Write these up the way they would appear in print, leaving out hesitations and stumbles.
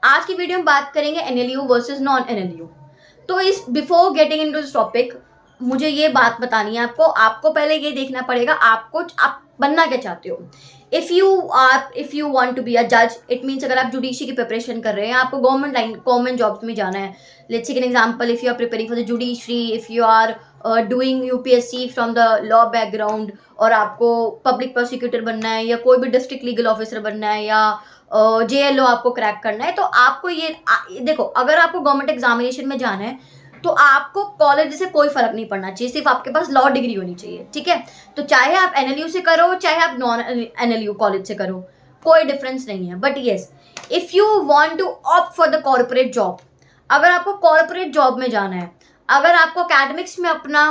आज की वीडियो में बात करेंगे एनएलयू वर्सेस नॉन एनएलयू। तो इस before getting into this topic मुझे ये बात बतानी है आपको पहले ये देखना पड़ेगा आप बनना क्या चाहते हो। If you want to be a जज, इट मीन्स अगर आप जुडिशरी की प्रिपरेशन कर रहे हैं, आपको गवर्नमेंट जॉब्स में जाना है। Let's take an example, if you are preparing for the judiciary, if you are doing UPSC from the law background, और आपको पब्लिक प्रोसिक्यूटर बनना है या कोई भी डिस्ट्रिक्ट लीगल ऑफिसर बनना है या जेएलओ आपको क्रैक करना है, तो आपको ये देखो, अगर आपको गवर्नमेंट एग्जामिनेशन में जाना है तो आपको कॉलेज से कोई फर्क नहीं पड़ना चाहिए, सिर्फ आपके पास लॉ डिग्री होनी चाहिए, ठीक है। तो चाहे आप एनएलयू से करो चाहे आप नॉन एनएलयू कॉलेज से करो, कोई डिफरेंस नहीं है। But yes, if you want to opt for the corporate job, अगर आपको कॉर्पोरेट जॉब में जाना है, अगर आपको एकेडमिक्स में अपना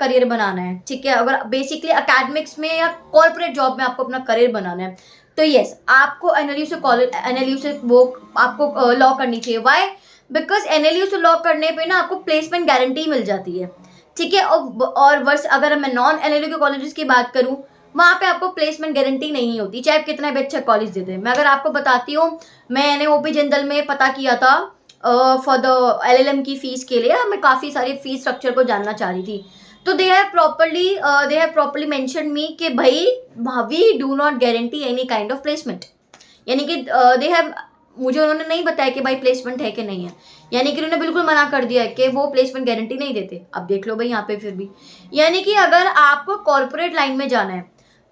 करियर बनाना है, ठीक है, अगर बेसिकली एकेडमिक्स में या कॉर्पोरेट जॉब में आपको अपना करियर बनाना है, तो यस, आपको एनएलयू से वो आपको लॉ करनी चाहिए। वाई? बिकॉज एनएलयू से लॉ करने पे ना आपको प्लेसमेंट गारंटी मिल जाती है, ठीक है। और वर्ष अगर मैं नॉन एनएलयू के कॉलेजेस की बात करूं, वहां पे आपको प्लेसमेंट गारंटी नहीं होती, चाहे आप कितना भी अच्छा कॉलेज दे दें। मैं अगर आपको बताती हूँ, मैंने ओपी जिंदल में पता किया था फॉर द एलएलएम की फीस के लिए, मैं काफ़ी सारी फीस स्ट्रक्चर को जानना चाह रही थी। तो they have properly mention me कि भाई we do not guarantee any kind of placement, यानी कि दे हैव, मुझे उन्होंने नहीं बताया कि भाई प्लेसमेंट है कि नहीं है, यानी कि उन्होंने बिल्कुल मना कर दिया है कि वो प्लेसमेंट गारंटी नहीं देते। अब देख लो भाई यहाँ पे फिर भी, यानी कि अगर आपको कॉर्पोरेट लाइन में जाना है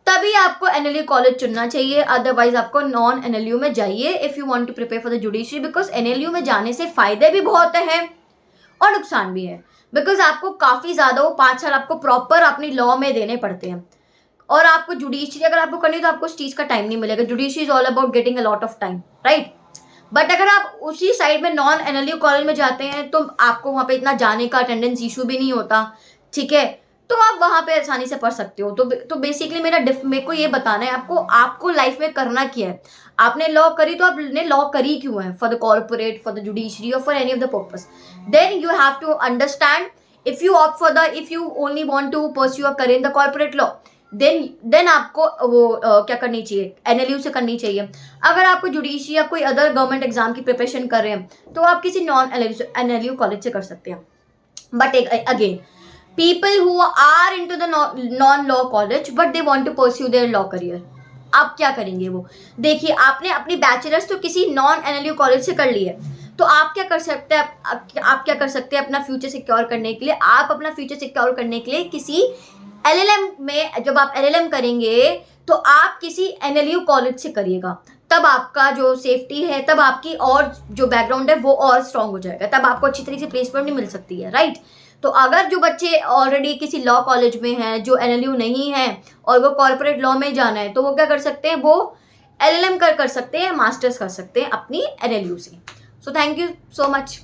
तभी आपको एनएलयू कॉलेज चुनना चाहिए, अदरवाइज आपको नॉन एनएलयू में जाइए if you want to prepare for the judiciary. Because NLU में जाने से फायदे भी बहुत हैं और नुकसान भी है। बिकॉज आपको काफ़ी ज़्यादा वो 5 साल आपको प्रॉपर अपनी लॉ में देने पड़ते हैं, और आपको जुडिशरी अगर आपको करनी है तो आपको उस चीज़ का टाइम नहीं मिलेगा। Judiciary is all about getting a lot of time, right. But अगर आप उसी साइड में नॉन एनएलयू कॉलेज में जाते हैं तो आपको वहाँ पे इतना जाने का अटेंडेंस इशू भी नहीं होता, ठीक है, तो आप वहाँ पे आसानी से पढ़ सकते हो। तो बेसिकली मेरे को ये बताना है आपको लाइफ में करना क्या है। आपने लॉ करी तो आपने लॉ करी क्यों है, for the corporate, for the judiciary और for any of the purpose. Then you have to understand, if you only want to pursue a career in the corporate law, then आपको वो क्या करनी चाहिए, एनएलयू से करनी चाहिए। अगर आपको जुडिशरी या कोई अदर गवर्नमेंट एग्जाम की प्रिपरेशन कर रहे हैं तो आप किसी नॉन एनएलयू कॉलेज से कर सकते हैं। But again, people who are into the non law college but they want to pursue their law career, आप क्या करेंगे वो देखिए। आपने अपनी बैचलर्स तो किसी नॉन एनएलयू कॉलेज से कर ली है, तो आप क्या कर सकते हैं, आप क्या कर सकते हैं अपना फ्यूचर सिक्योर करने के लिए। आप अपना फ्यूचर सिक्योर करने के लिए किसी एलएलएम में, जब आप एलएलएम करेंगे तो आप किसी एनएलयू कॉलेज से करिएगा, तब आपका जो सेफ्टी है, तब आपकी और जो बैकग्राउंड है वो और स्ट्रांग हो जाएगा, तब आपको अच्छी तरीके से प्लेसमेंट नहीं मिल सकती है, राइट। तो अगर जो बच्चे ऑलरेडी किसी लॉ कॉलेज में हैं, जो एनएलयू नहीं है और वो कॉर्पोरेट लॉ में जाना है, तो वो क्या कर सकते हैं, वो एलएलएम कर सकते हैं, मास्टर्स कर सकते हैं अपनी एनएलयू से। So thank you so much.